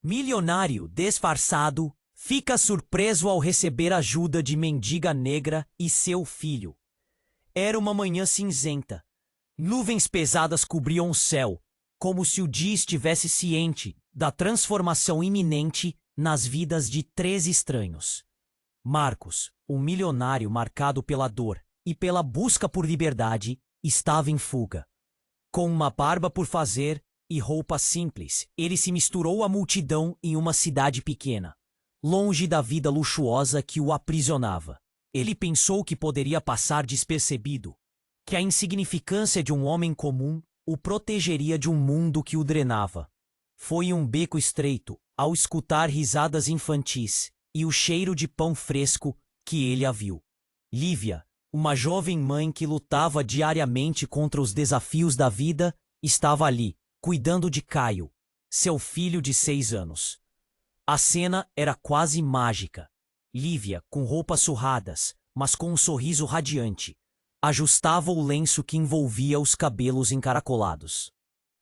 Milionário disfarçado fica surpreso ao receber ajuda de mendiga negra e seu filho. Era uma manhã cinzenta. Nuvens pesadas cobriam o céu, como se o dia estivesse ciente da transformação iminente nas vidas de 3 estranhos. Marcos, um milionário marcado pela dor e pela busca por liberdade, estava em fuga. Com uma barba por fazer e roupas simples, ele se misturou à multidão em uma cidade pequena, longe da vida luxuosa que o aprisionava. Ele pensou que poderia passar despercebido, que a insignificância de um homem comum o protegeria de um mundo que o drenava. Foi em um beco estreito, ao escutar risadas infantis e o cheiro de pão fresco, que ele a viu. Lívia, uma jovem mãe que lutava diariamente contra os desafios da vida, estava ali, cuidando de Caio, seu filho de 6 anos. A cena era quase mágica. Lívia, com roupas surradas, mas com um sorriso radiante, ajustava o lenço que envolvia os cabelos encaracolados,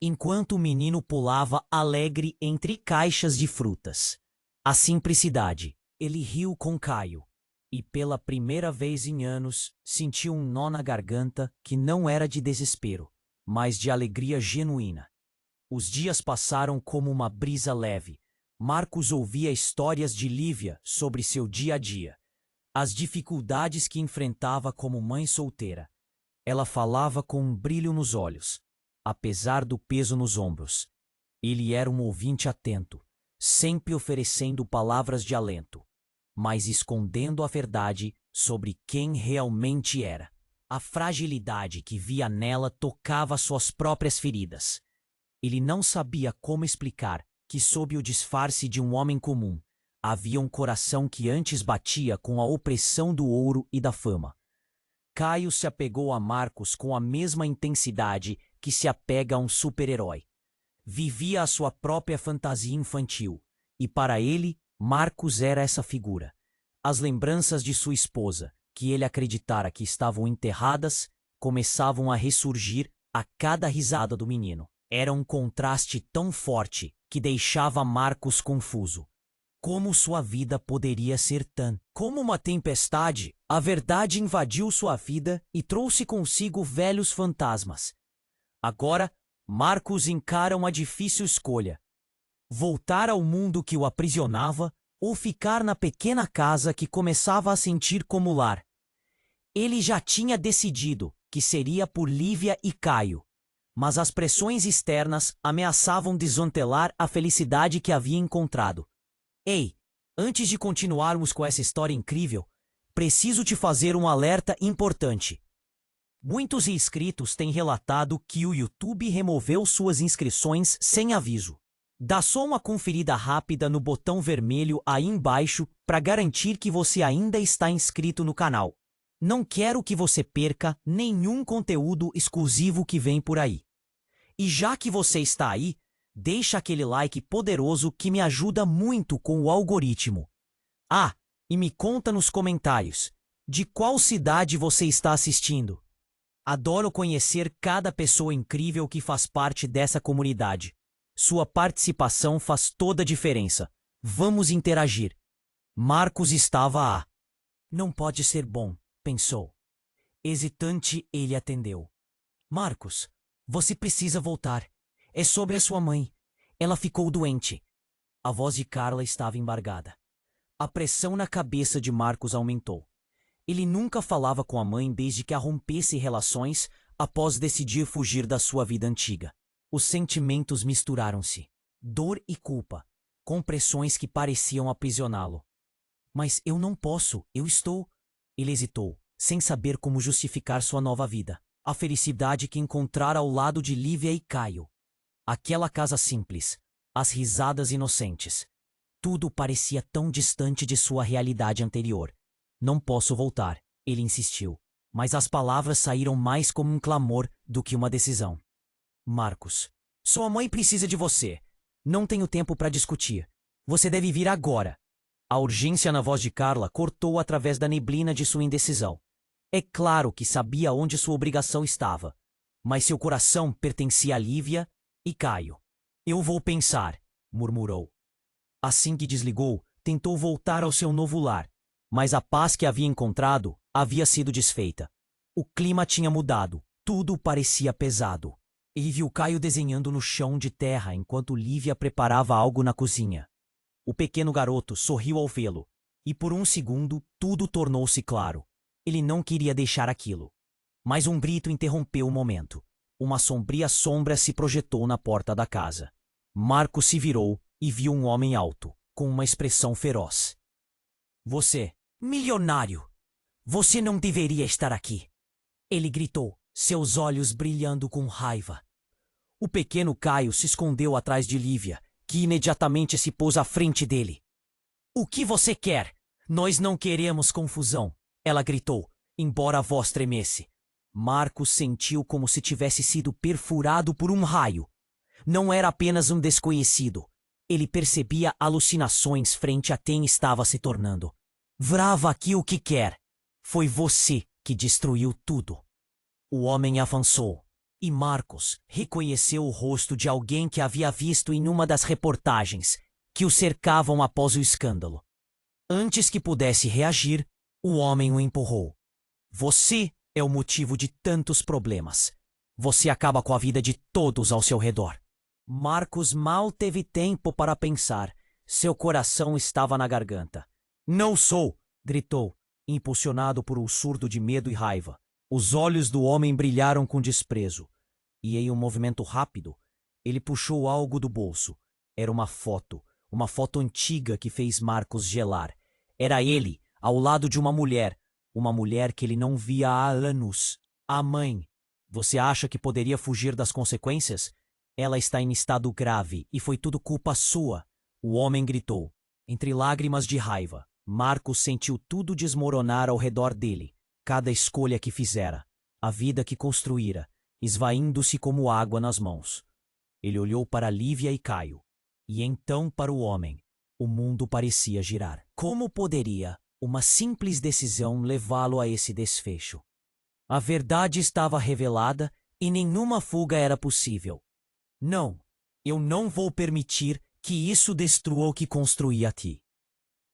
enquanto o menino pulava alegre entre caixas de frutas. A simplicidade. Ele riu com Caio, e pela primeira vez em anos sentiu um nó na garganta que não era de desespero, mas de alegria genuína. Os dias passaram como uma brisa leve. Marcos ouvia histórias de Lívia sobre seu dia a dia, as dificuldades que enfrentava como mãe solteira. Ela falava com um brilho nos olhos, apesar do peso nos ombros. Ele era um ouvinte atento, sempre oferecendo palavras de alento, mas escondendo a verdade sobre quem realmente era. A fragilidade que via nela tocava suas próprias feridas. Ele não sabia como explicar que, sob o disfarce de um homem comum, havia um coração que antes batia com a opressão do ouro e da fama. Caio se apegou a Marcos com a mesma intensidade que se apega a um super-herói. Vivia a sua própria fantasia infantil, e para ele, Marcos era essa figura. As lembranças de sua esposa, que ele acreditara que estavam enterradas, começavam a ressurgir a cada risada do menino. Era um contraste tão forte que deixava Marcos confuso. Como sua vida poderia ser tão? Como uma tempestade, a verdade invadiu sua vida e trouxe consigo velhos fantasmas. Agora, Marcos encara uma difícil escolha: voltar ao mundo que o aprisionava ou ficar na pequena casa que começava a sentir como lar. Ele já tinha decidido que seria por Lívia e Caio, mas as pressões externas ameaçavam desmantelar a felicidade que havia encontrado. Ei, antes de continuarmos com essa história incrível, preciso te fazer um alerta importante. Muitos inscritos têm relatado que o YouTube removeu suas inscrições sem aviso. Dá só uma conferida rápida no botão vermelho aí embaixo para garantir que você ainda está inscrito no canal. Não quero que você perca nenhum conteúdo exclusivo que vem por aí. E já que você está aí, deixa aquele like poderoso que me ajuda muito com o algoritmo. Ah, e me conta nos comentários, de qual cidade você está assistindo? Adoro conhecer cada pessoa incrível que faz parte dessa comunidade. Sua participação faz toda a diferença. Vamos interagir. Marcos estava a... Não pode ser bom, pensou. Hesitante, ele atendeu. Marcos, você precisa voltar. É sobre a sua mãe. Ela ficou doente. A voz de Carla estava embargada. A pressão na cabeça de Marcos aumentou. Ele nunca falava com a mãe desde que a rompesse relações após decidir fugir da sua vida antiga. Os sentimentos misturaram-se. Dor e culpa, com pressões que pareciam aprisioná-lo. Mas eu não posso, eu estou... Ele hesitou, sem saber como justificar sua nova vida. A felicidade que encontrara ao lado de Lívia e Caio. Aquela casa simples, as risadas inocentes. Tudo parecia tão distante de sua realidade anterior. Não posso voltar, ele insistiu, mas as palavras saíram mais como um clamor do que uma decisão. Marcos, sua mãe precisa de você. Não tenho tempo para discutir. Você deve vir agora. A urgência na voz de Carla cortou através da neblina de sua indecisão. É claro que sabia onde sua obrigação estava, mas seu coração pertencia a Lívia e Caio. Eu vou pensar, murmurou. Assim que desligou, tentou voltar ao seu novo lar, mas a paz que havia encontrado havia sido desfeita. O clima tinha mudado, tudo parecia pesado. Ele viu Caio desenhando no chão de terra enquanto Lívia preparava algo na cozinha. O pequeno garoto sorriu ao vê-lo, e por um segundo tudo tornou-se claro. Ele não queria deixar aquilo. Mas um grito interrompeu o momento. Uma sombria sombra se projetou na porta da casa. Marcos se virou e viu um homem alto, com uma expressão feroz. Você, milionário! Você não deveria estar aqui! Ele gritou, seus olhos brilhando com raiva. O pequeno Caio se escondeu atrás de Lívia, que imediatamente se pôs à frente dele. O que você quer? Nós não queremos confusão, ela gritou, embora a voz tremesse. Marcos sentiu como se tivesse sido perfurado por um raio. Não era apenas um desconhecido. Ele percebia alucinações frente a quem estava se tornando. Vrava aqui o que quer. Foi você que destruiu tudo. O homem avançou, e Marcos reconheceu o rosto de alguém que havia visto em uma das reportagens que o cercavam após o escândalo. Antes que pudesse reagir, o homem o empurrou. Você é o motivo de tantos problemas. Você acaba com a vida de todos ao seu redor. Marcos mal teve tempo para pensar. Seu coração estava na garganta. Não sou! Gritou, impulsionado por um surdo de medo e raiva. Os olhos do homem brilharam com desprezo. E em um movimento rápido, ele puxou algo do bolso. Era uma foto foto antiga que fez Marcos gelar. Era ele, ao lado de uma mulher que ele não via há anos. A mãe. Você acha que poderia fugir das consequências? Ela está em estado grave e foi tudo culpa sua. O homem gritou. Entre lágrimas de raiva, Marcos sentiu tudo desmoronar ao redor dele. Cada escolha que fizera, a vida que construíra, esvaindo-se como água nas mãos. Ele olhou para Lívia e Caio, e então para o homem. O mundo parecia girar. Como poderia uma simples decisão levá-lo a esse desfecho? A verdade estava revelada e nenhuma fuga era possível. Não, eu não vou permitir que isso destrua o que construí aqui.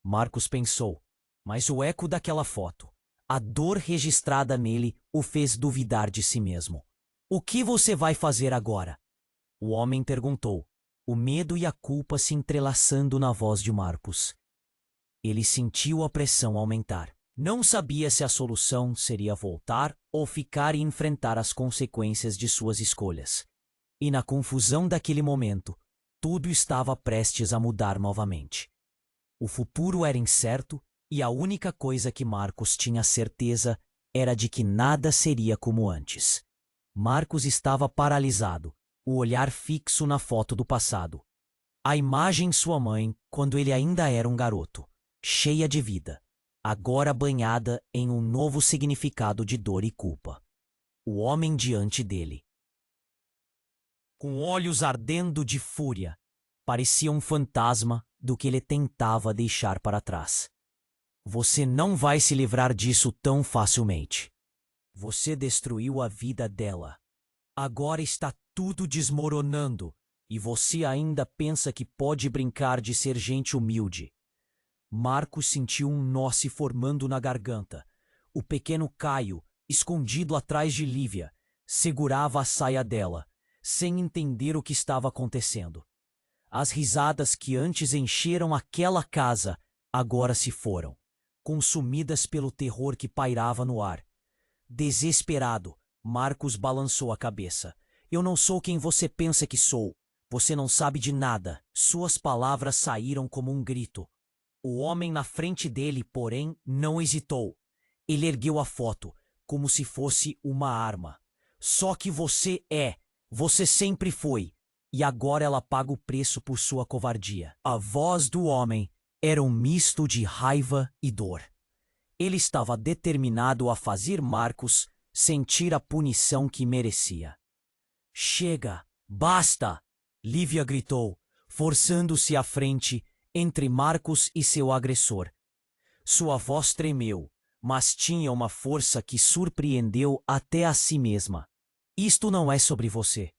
Marcos pensou, mas o eco daquela foto, a dor registrada nele, o fez duvidar de si mesmo. O que você vai fazer agora? O homem perguntou, o medo e a culpa se entrelaçando na voz de Marcos. Ele sentiu a pressão aumentar. Não sabia se a solução seria voltar ou ficar e enfrentar as consequências de suas escolhas. E na confusão daquele momento, tudo estava prestes a mudar novamente. O futuro era incerto e a única coisa que Marcos tinha certeza era de que nada seria como antes. Marcos estava paralisado, o olhar fixo na foto do passado. A imagem de sua mãe, quando ele ainda era um garoto, cheia de vida, agora banhada em um novo significado de dor e culpa. O homem diante dele, com olhos ardendo de fúria, parecia um fantasma do que ele tentava deixar para trás. Você não vai se livrar disso tão facilmente. Você destruiu a vida dela. Agora está tudo desmoronando e você ainda pensa que pode brincar de ser gente humilde. Marcos sentiu um nó se formando na garganta. O pequeno Caio, escondido atrás de Lívia, segurava a saia dela, sem entender o que estava acontecendo. As risadas que antes encheram aquela casa agora se foram, consumidas pelo terror que pairava no ar. Desesperado, Marcos balançou a cabeça. Eu não sou quem você pensa que sou. Você não sabe de nada. Suas palavras saíram como um grito. O homem na frente dele, porém, não hesitou. Ele ergueu a foto, como se fosse uma arma. Só que você sempre foi, e agora ela paga o preço por sua covardia. A voz do homem era um misto de raiva e dor. Ele estava determinado a fazer Marcos sentir a punição que merecia. Chega, basta! Lívia gritou, forçando-se à frente entre Marcos e seu agressor. Sua voz tremeu, mas tinha uma força que surpreendeu até a si mesma. Isto não é sobre você.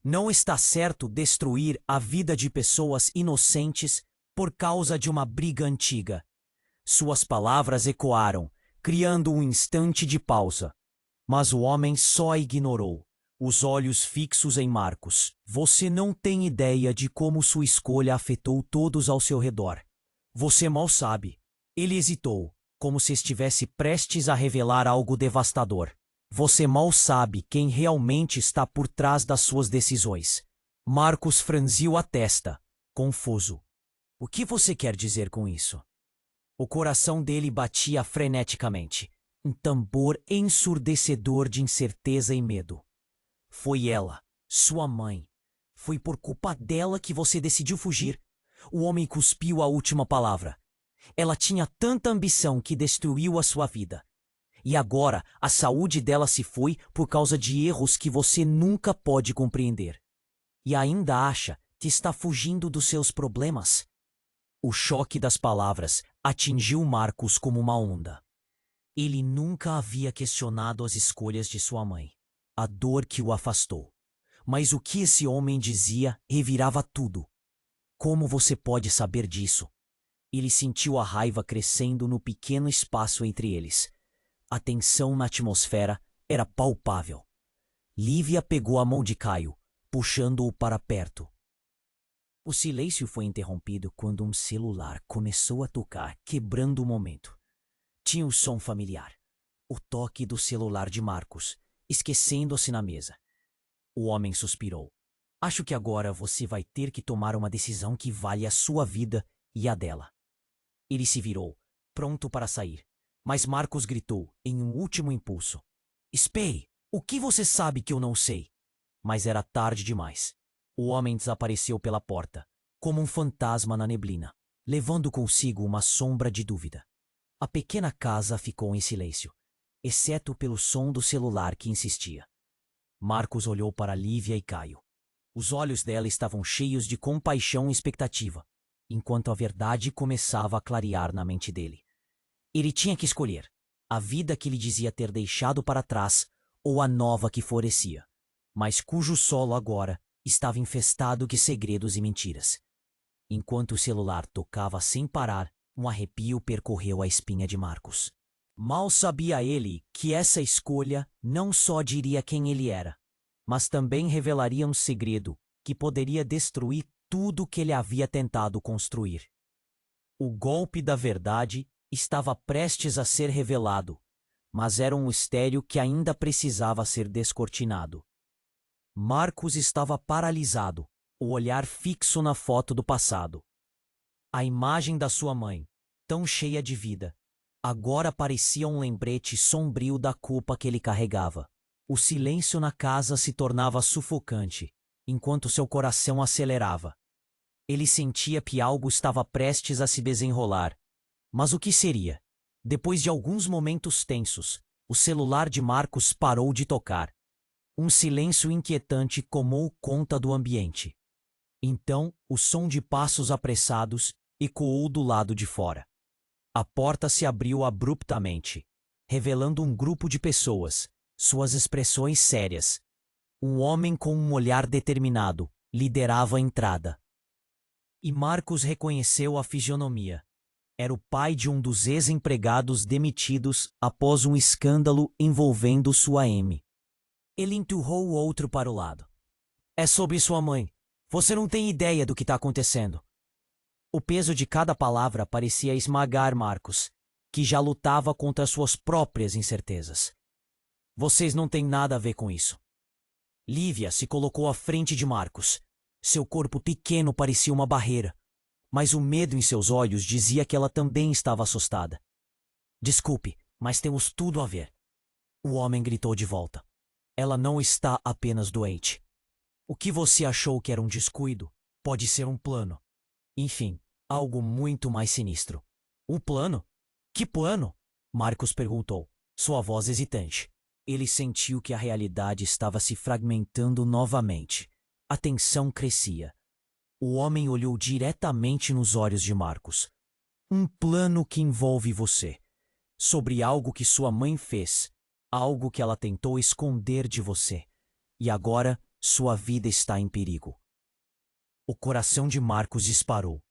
Não está certo destruir a vida de pessoas inocentes por causa de uma briga antiga. Suas palavras ecoaram, criando um instante de pausa. Mas o homem só a ignorou, os olhos fixos em Marcos. Você não tem ideia de como sua escolha afetou todos ao seu redor. Você mal sabe. Ele hesitou, como se estivesse prestes a revelar algo devastador. Você mal sabe quem realmente está por trás das suas decisões. Marcos franziu a testa, confuso. O que você quer dizer com isso? O coração dele batia freneticamente, um tambor ensurdecedor de incerteza e medo. Foi ela, sua mãe. Foi por culpa dela que você decidiu fugir. O homem cuspiu a última palavra. Ela tinha tanta ambição que destruiu a sua vida. E agora a saúde dela se foi por causa de erros que você nunca pode compreender. E ainda acha que está fugindo dos seus problemas? O choque das palavras atingiu Marcos como uma onda. Ele nunca havia questionado as escolhas de sua mãe, a dor que o afastou. Mas o que esse homem dizia revirava tudo. Como você pode saber disso? Ele sentiu a raiva crescendo no pequeno espaço entre eles. A tensão na atmosfera era palpável. Lívia pegou a mão de Caio, puxando-o para perto. O silêncio foi interrompido quando um celular começou a tocar, quebrando o momento. Tinha o som familiar, o toque do celular de Marcos, esquecendo-se na mesa. O homem suspirou. Acho que agora você vai ter que tomar uma decisão que vale a sua vida e a dela. Ele se virou, pronto para sair, mas Marcos gritou, em um último impulso. Espere! O que você sabe que eu não sei? Mas era tarde demais. O homem desapareceu pela porta, como um fantasma na neblina, levando consigo uma sombra de dúvida. A pequena casa ficou em silêncio, exceto pelo som do celular que insistia. Marcos olhou para Lívia e Caio. Os olhos dela estavam cheios de compaixão e expectativa, enquanto a verdade começava a clarear na mente dele. Ele tinha que escolher a vida que ele dizia ter deixado para trás ou a nova que florescia, mas cujo solo agora estava infestado de segredos e mentiras. Enquanto o celular tocava sem parar, um arrepio percorreu a espinha de Marcos. Mal sabia ele que essa escolha não só diria quem ele era, mas também revelaria um segredo que poderia destruir tudo que ele havia tentado construir. O golpe da verdade estava prestes a ser revelado, mas era um mistério que ainda precisava ser descortinado. Marcos estava paralisado, o olhar fixo na foto do passado. A imagem da sua mãe, tão cheia de vida, agora parecia um lembrete sombrio da culpa que ele carregava. O silêncio na casa se tornava sufocante, enquanto seu coração acelerava. Ele sentia que algo estava prestes a se desenrolar. Mas o que seria? Depois de alguns momentos tensos, o celular de Marcos parou de tocar. Um silêncio inquietante tomou conta do ambiente. Então, o som de passos apressados ecoou do lado de fora. A porta se abriu abruptamente, revelando um grupo de pessoas, suas expressões sérias. Um homem com um olhar determinado liderava a entrada. E Marcos reconheceu a fisionomia. Era o pai de um dos ex-empregados demitidos após um escândalo envolvendo sua M. Ele empurrou o outro para o lado. É sobre sua mãe. Você não tem ideia do que está acontecendo. O peso de cada palavra parecia esmagar Marcos, que já lutava contra suas próprias incertezas. Vocês não têm nada a ver com isso. Lívia se colocou à frente de Marcos. Seu corpo pequeno parecia uma barreira, mas o medo em seus olhos dizia que ela também estava assustada. Desculpe, mas temos tudo a ver. O homem gritou de volta. Ela não está apenas doente. O que você achou que era um descuido pode ser um plano. Enfim, algo muito mais sinistro. Um plano? Que plano? Marcos perguntou, sua voz hesitante. Ele sentiu que a realidade estava se fragmentando novamente. A tensão crescia. O homem olhou diretamente nos olhos de Marcos. Um plano que envolve você. Sobre algo que sua mãe fez. Algo que ela tentou esconder de você. E agora, sua vida está em perigo. O coração de Marcos disparou.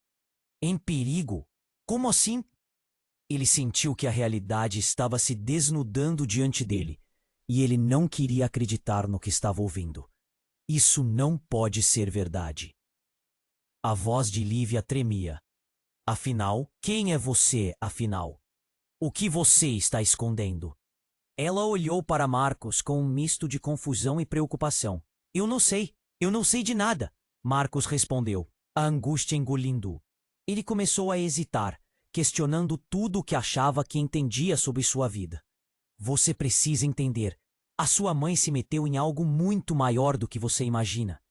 Em perigo? Como assim? Ele sentiu que a realidade estava se desnudando diante dele, e ele não queria acreditar no que estava ouvindo. Isso não pode ser verdade. A voz de Lívia tremia. Afinal, quem é você, afinal? O que você está escondendo? Ela olhou para Marcos com um misto de confusão e preocupação. Eu não sei de nada, Marcos respondeu, a angústia engolindo-o. Ele começou a hesitar, questionando tudo o que achava que entendia sobre sua vida. Você precisa entender. A sua mãe se meteu em algo muito maior do que você imagina.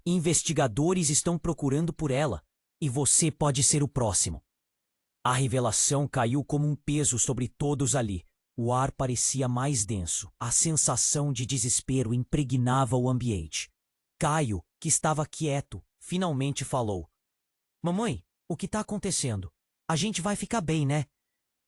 Investigadores estão procurando por ela, e você pode ser o próximo. A revelação caiu como um peso sobre todos ali. O ar parecia mais denso. A sensação de desespero impregnava o ambiente. Caio, que estava quieto, finalmente falou. Mamãe, o que está acontecendo? A gente vai ficar bem, né?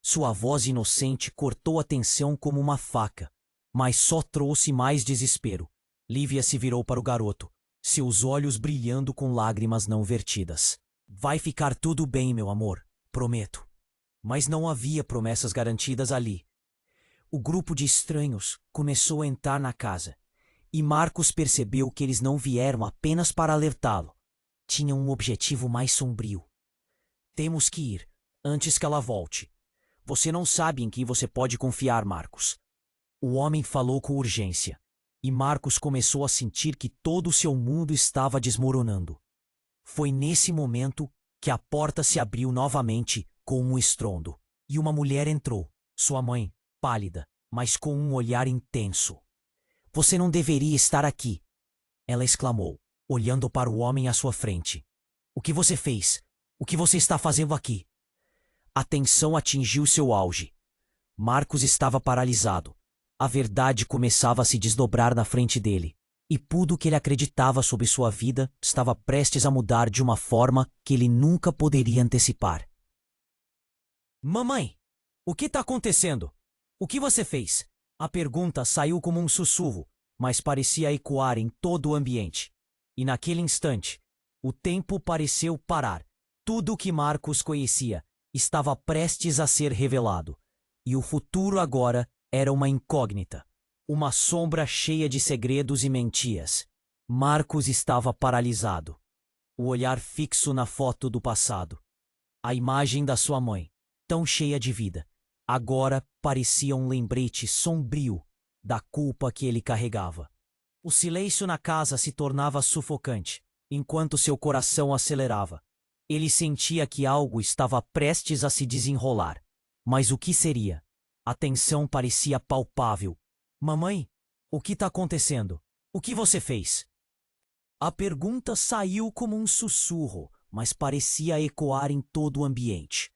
Sua voz inocente cortou a tensão como uma faca, mas só trouxe mais desespero. Lívia se virou para o garoto, seus olhos brilhando com lágrimas não vertidas. Vai ficar tudo bem, meu amor, prometo. Mas não havia promessas garantidas ali. O grupo de estranhos começou a entrar na casa, e Marcos percebeu que eles não vieram apenas para alertá-lo. Tinham um objetivo mais sombrio. Temos que ir, antes que ela volte. Você não sabe em quem você pode confiar, Marcos. O homem falou com urgência, e Marcos começou a sentir que todo o seu mundo estava desmoronando. Foi nesse momento que a porta se abriu novamente com um estrondo, e uma mulher entrou, sua mãe, pálida, mas com um olhar intenso. Você não deveria estar aqui, ela exclamou, olhando para o homem à sua frente. O que você fez? O que você está fazendo aqui? A tensão atingiu seu auge. Marcos estava paralisado. A verdade começava a se desdobrar na frente dele, e tudo o que ele acreditava sobre sua vida estava prestes a mudar de uma forma que ele nunca poderia antecipar. Mamãe, o que está acontecendo? O que você fez? A pergunta saiu como um sussurro, mas parecia ecoar em todo o ambiente. E naquele instante, o tempo pareceu parar. Tudo o que Marcos conhecia estava prestes a ser revelado, e o futuro agora era uma incógnita, uma sombra cheia de segredos e mentiras. Marcos estava paralisado, o olhar fixo na foto do passado. A imagem da sua mãe, tão cheia de vida, agora parecia um lembrete sombrio da culpa que ele carregava. O silêncio na casa se tornava sufocante, enquanto seu coração acelerava. Ele sentia que algo estava prestes a se desenrolar. Mas o que seria? A tensão parecia palpável. Mamãe, o que está acontecendo? O que você fez? A pergunta saiu como um sussurro, mas parecia ecoar em todo o ambiente.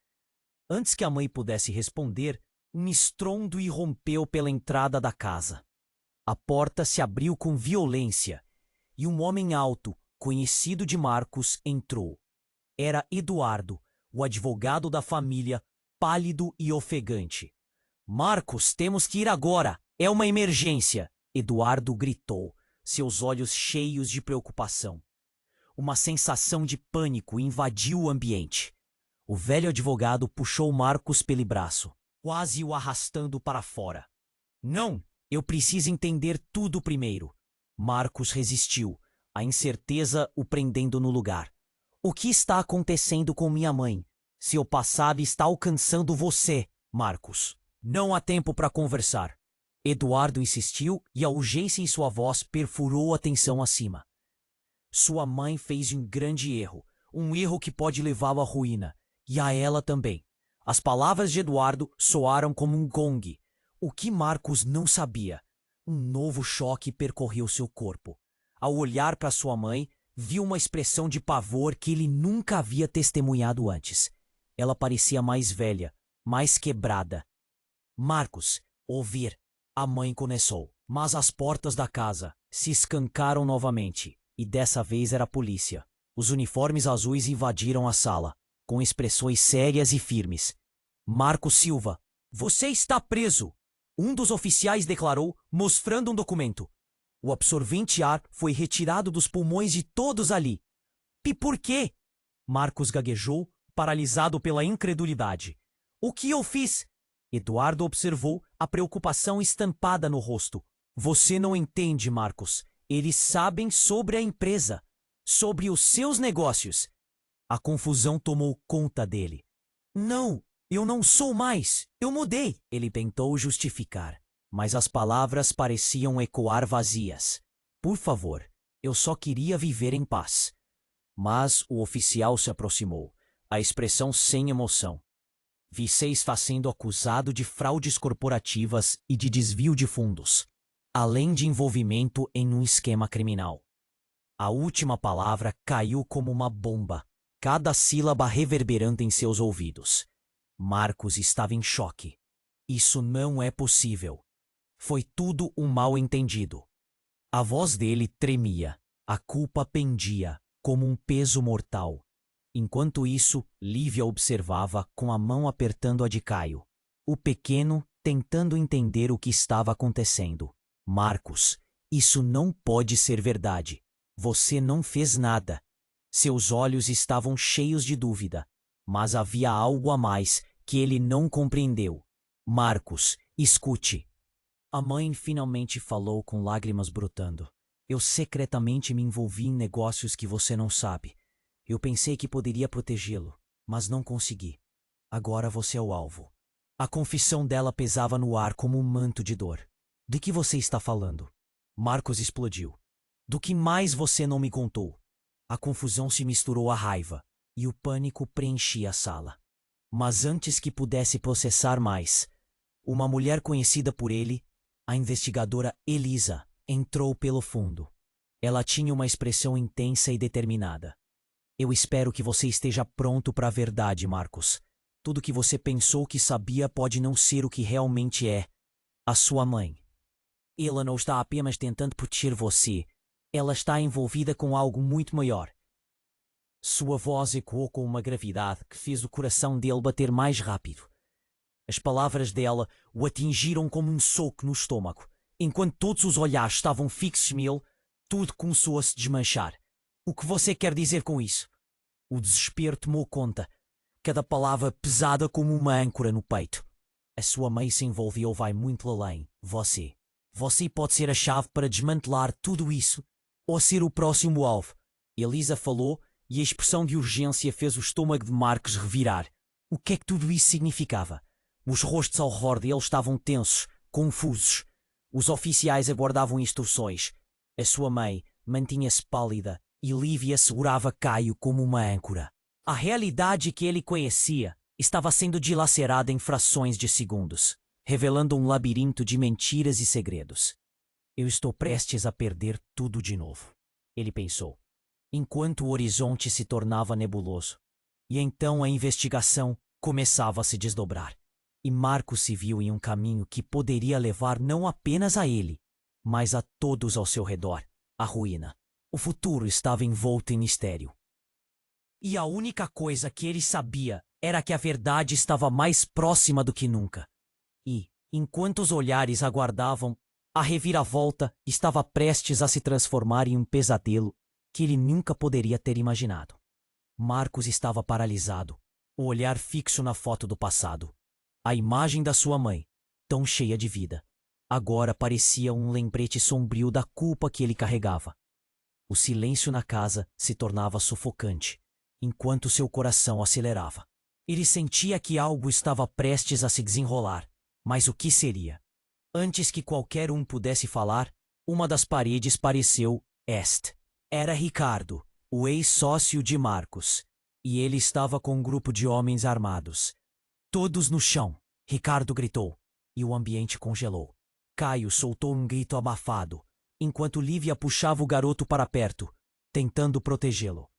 Antes que a mãe pudesse responder, um estrondo irrompeu pela entrada da casa. A porta se abriu com violência, e um homem alto, conhecido de Marcos, entrou. Era Eduardo, o advogado da família, pálido e ofegante. Marcos, temos que ir agora! É uma emergência! Eduardo gritou, seus olhos cheios de preocupação. Uma sensação de pânico invadiu o ambiente. O velho advogado puxou Marcos pelo braço, quase o arrastando para fora. Não! Eu preciso entender tudo primeiro. Marcos resistiu, a incerteza o prendendo no lugar. O que está acontecendo com minha mãe? Seu passado está alcançando você, Marcos. Não há tempo para conversar. Eduardo insistiu e a urgência em sua voz perfurou a tensão acima. Sua mãe fez um grande erro, um erro que pode levá-lo à ruína, e a ela também. As palavras de Eduardo soaram como um gongue. O que Marcos não sabia? Um novo choque percorreu seu corpo. Ao olhar para sua mãe, viu uma expressão de pavor que ele nunca havia testemunhado antes. Ela parecia mais velha, mais quebrada. Marcos, ouvir, a mãe começou. Mas as portas da casa se escancaram novamente, e dessa vez era a polícia. Os uniformes azuis invadiram a sala, com expressões sérias e firmes. Marcos Silva, você está preso! Um dos oficiais declarou, mostrando um documento. O absorvente ar foi retirado dos pulmões de todos ali. E por quê? Marcos gaguejou, paralisado pela incredulidade. O que eu fiz? Eduardo observou a preocupação estampada no rosto. Você não entende, Marcos. Eles sabem sobre a empresa, sobre os seus negócios. A confusão tomou conta dele. Não, eu não sou mais. Eu mudei. Ele tentou justificar, mas as palavras pareciam ecoar vazias. Por favor, eu só queria viver em paz. Mas o oficial se aproximou, a expressão sem emoção. Você está sendo acusado de fraudes corporativas e de desvio de fundos, além de envolvimento em um esquema criminal. A última palavra caiu como uma bomba, cada sílaba reverberando em seus ouvidos. Marcos estava em choque. Isso não é possível. Foi tudo um mal-entendido. A voz dele tremia, a culpa pendia como um peso mortal. Enquanto isso, Lívia observava com a mão apertando a de Caio. O pequeno tentando entender o que estava acontecendo. Marcos, isso não pode ser verdade. Você não fez nada. Seus olhos estavam cheios de dúvida, mas havia algo a mais que ele não compreendeu. Marcos, escute. A mãe finalmente falou com lágrimas brotando. Eu secretamente me envolvi em negócios que você não sabe. Eu pensei que poderia protegê-lo, mas não consegui. Agora você é o alvo. A confissão dela pesava no ar como um manto de dor. De que você está falando? Marcos explodiu. Do que mais você não me contou? A confusão se misturou à raiva, e o pânico preenchia a sala. Mas antes que pudesse processar mais, uma mulher conhecida por ele, a investigadora Elisa, entrou pelo fundo. Ela tinha uma expressão intensa e determinada. Eu espero que você esteja pronto para a verdade, Marcos. Tudo que você pensou que sabia pode não ser o que realmente é. A sua mãe. Ela não está apenas tentando proteger você. Ela está envolvida com algo muito maior. Sua voz ecoou com uma gravidade que fez o coração dele bater mais rápido. As palavras dela o atingiram como um soco no estômago. Enquanto todos os olhares estavam fixos nele, tudo começou a se desmanchar. O que você quer dizer com isso? O desespero tomou conta, cada palavra pesada como uma âncora no peito. A sua mãe se envolveu vai muito além. Você pode ser a chave para desmantelar tudo isso, ou ser o próximo alvo. Elisa falou e a expressão de urgência fez o estômago de Marcos revirar. O que é que tudo isso significava? Os rostos ao redor dele estavam tensos, confusos. Os oficiais aguardavam instruções. A sua mãe mantinha-se pálida e Lívia segurava Caio como uma âncora. A realidade que ele conhecia estava sendo dilacerada em frações de segundos, revelando um labirinto de mentiras e segredos. Eu estou prestes a perder tudo de novo, ele pensou, enquanto o horizonte se tornava nebuloso. E então a investigação começava a se desdobrar. E Marcos se viu em um caminho que poderia levar não apenas a ele, mas a todos ao seu redor, à ruína. O futuro estava envolto em mistério. E a única coisa que ele sabia era que a verdade estava mais próxima do que nunca. E, enquanto os olhares aguardavam, a reviravolta estava prestes a se transformar em um pesadelo que ele nunca poderia ter imaginado. Marcos estava paralisado, o olhar fixo na foto do passado. A imagem da sua mãe, tão cheia de vida, agora parecia um lembrete sombrio da culpa que ele carregava. O silêncio na casa se tornava sufocante, enquanto seu coração acelerava. Ele sentia que algo estava prestes a se desenrolar, mas o que seria? Antes que qualquer um pudesse falar, uma das paredes pareceu Era Ricardo, o ex-sócio de Marcos, e ele estava com um grupo de homens armados. Todos no chão, Ricardo gritou, e o ambiente congelou. Caio soltou um grito abafado, enquanto Lívia puxava o garoto para perto, tentando protegê-lo.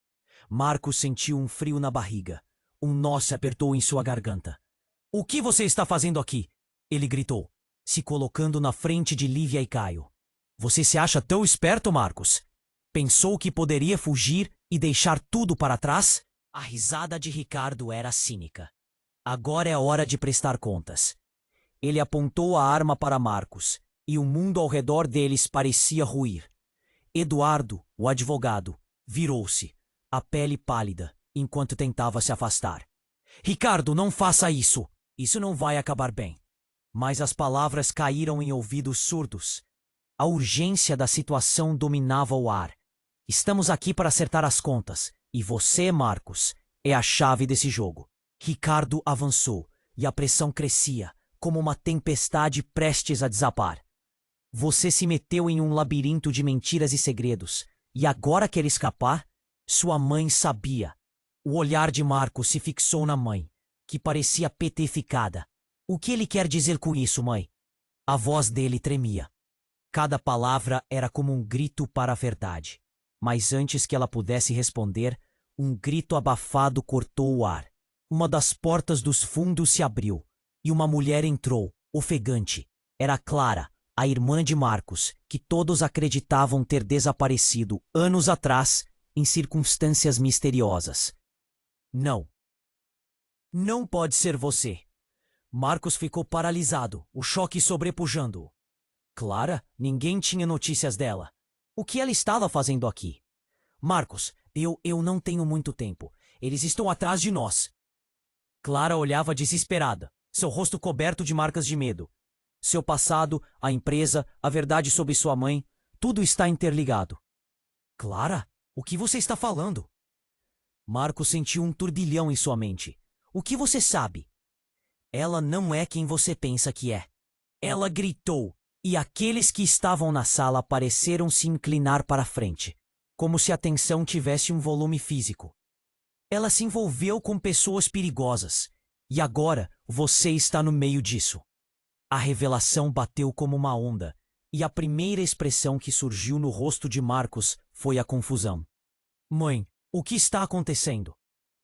Marcos sentiu um frio na barriga. Um nó se apertou em sua garganta. O que você está fazendo aqui? Ele gritou, se colocando na frente de Lívia e Caio. Você se acha tão esperto, Marcos? Pensou que poderia fugir e deixar tudo para trás? A risada de Ricardo era cínica. Agora é a hora de prestar contas. Ele apontou a arma para Marcos, e o mundo ao redor deles parecia ruir. Eduardo, o advogado, virou-se, a pele pálida, enquanto tentava se afastar. Ricardo, não faça isso! Isso não vai acabar bem. Mas as palavras caíram em ouvidos surdos. A urgência da situação dominava o ar. Estamos aqui para acertar as contas, e você, Marcos, é a chave desse jogo. Ricardo avançou, e a pressão crescia, como uma tempestade prestes a desabar. Você se meteu em um labirinto de mentiras e segredos, e agora quer escapar? Sua mãe sabia. O olhar de Marcos se fixou na mãe, que parecia petrificada. O que ele quer dizer com isso, mãe? A voz dele tremia. Cada palavra era como um grito para a verdade. Mas antes que ela pudesse responder, um grito abafado cortou o ar. Uma das portas dos fundos se abriu, e uma mulher entrou, ofegante. Era Clara, a irmã de Marcos, que todos acreditavam ter desaparecido anos atrás em circunstâncias misteriosas. Não. Não pode ser você. Marcos ficou paralisado, o choque sobrepujando-o. Clara, ninguém tinha notícias dela. O que ela estava fazendo aqui? Marcos, eu não tenho muito tempo. Eles estão atrás de nós. Clara olhava desesperada, seu rosto coberto de marcas de medo. Seu passado, a empresa, a verdade sobre sua mãe, tudo está interligado. Clara, o que você está falando? Marcos sentiu um turbilhão em sua mente. O que você sabe? Ela não é quem você pensa que é. Ela gritou. E aqueles que estavam na sala pareceram se inclinar para a frente, como se a tensão tivesse um volume físico. Ela se envolveu com pessoas perigosas, e agora você está no meio disso. A revelação bateu como uma onda, e a primeira expressão que surgiu no rosto de Marcos foi a confusão. Mãe, o que está acontecendo?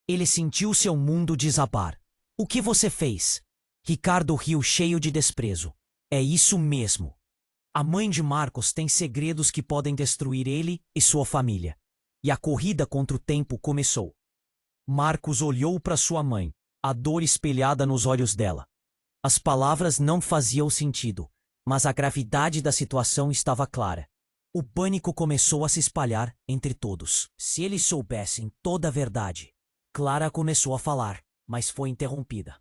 Ele sentiu seu mundo desabar. O que você fez? Ricardo riu cheio de desprezo. É isso mesmo. A mãe de Marcos tem segredos que podem destruir ele e sua família. E a corrida contra o tempo começou. Marcos olhou para sua mãe, a dor espelhada nos olhos dela. As palavras não faziam sentido, mas a gravidade da situação estava clara. O pânico começou a se espalhar entre todos. Se eles soubessem toda a verdade. Clara começou a falar, mas foi interrompida.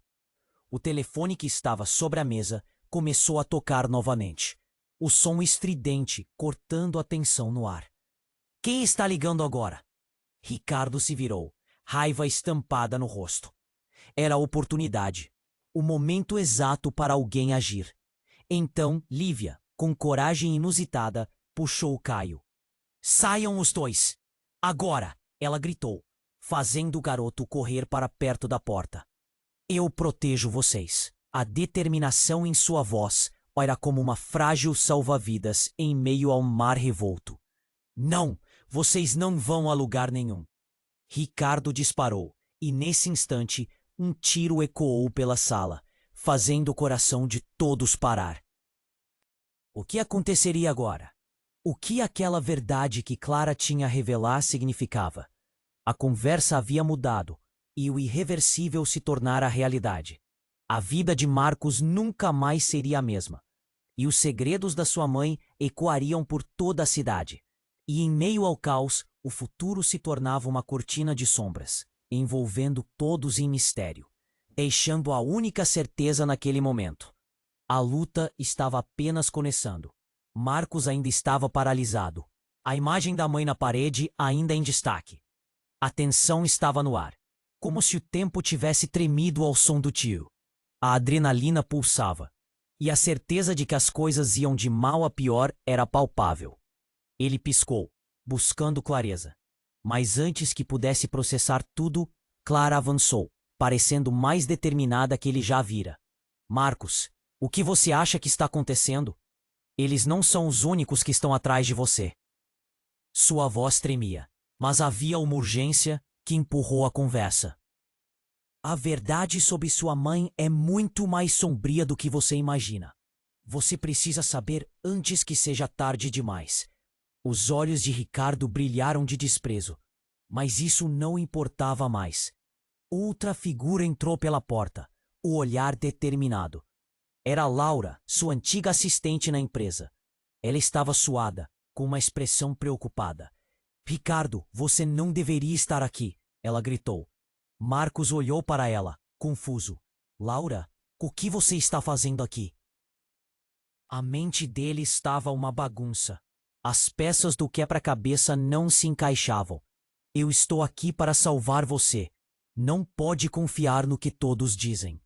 O telefone que estava sobre a mesa começou a tocar novamente. O som estridente cortando a tensão no ar. Quem está ligando agora? Ricardo se virou, raiva estampada no rosto. Era a oportunidade, o momento exato para alguém agir. Então, Lívia, com coragem inusitada, puxou Caio. Saiam os dois! Agora! Ela gritou, fazendo o garoto correr para perto da porta. Eu protejo vocês. A determinação em sua voz era como uma frágil salva-vidas em meio a um mar revolto. Não, vocês não vão a lugar nenhum. Ricardo disparou, e nesse instante, um tiro ecoou pela sala, fazendo o coração de todos parar. O que aconteceria agora? O que aquela verdade que Clara tinha a revelar significava? A conversa havia mudado, e o irreversível se tornara realidade. A vida de Marcos nunca mais seria a mesma. E os segredos da sua mãe ecoariam por toda a cidade. E em meio ao caos, o futuro se tornava uma cortina de sombras, envolvendo todos em mistério, deixando a única certeza naquele momento. A luta estava apenas começando. Marcos ainda estava paralisado. A imagem da mãe na parede ainda em destaque. A tensão estava no ar, como se o tempo tivesse tremido ao som do tiro. A adrenalina pulsava, e a certeza de que as coisas iam de mal a pior era palpável. Ele piscou, buscando clareza. Mas antes que pudesse processar tudo, Clara avançou, parecendo mais determinada que ele já vira. Marcos, o que você acha que está acontecendo? Eles não são os únicos que estão atrás de você. Sua voz tremia, mas havia uma urgência que empurrou a conversa. A verdade sobre sua mãe é muito mais sombria do que você imagina. Você precisa saber antes que seja tarde demais. Os olhos de Ricardo brilharam de desprezo, mas isso não importava mais. Outra figura entrou pela porta, o olhar determinado. Era Laura, sua antiga assistente na empresa. Ela estava suada, com uma expressão preocupada. Ricardo, você não deveria estar aqui. ela gritou. Marcos olhou para ela, confuso. Laura, o que você está fazendo aqui? A mente dele estava uma bagunça. As peças do quebra-cabeça não se encaixavam. Eu estou aqui para salvar você. Não pode confiar no que todos dizem.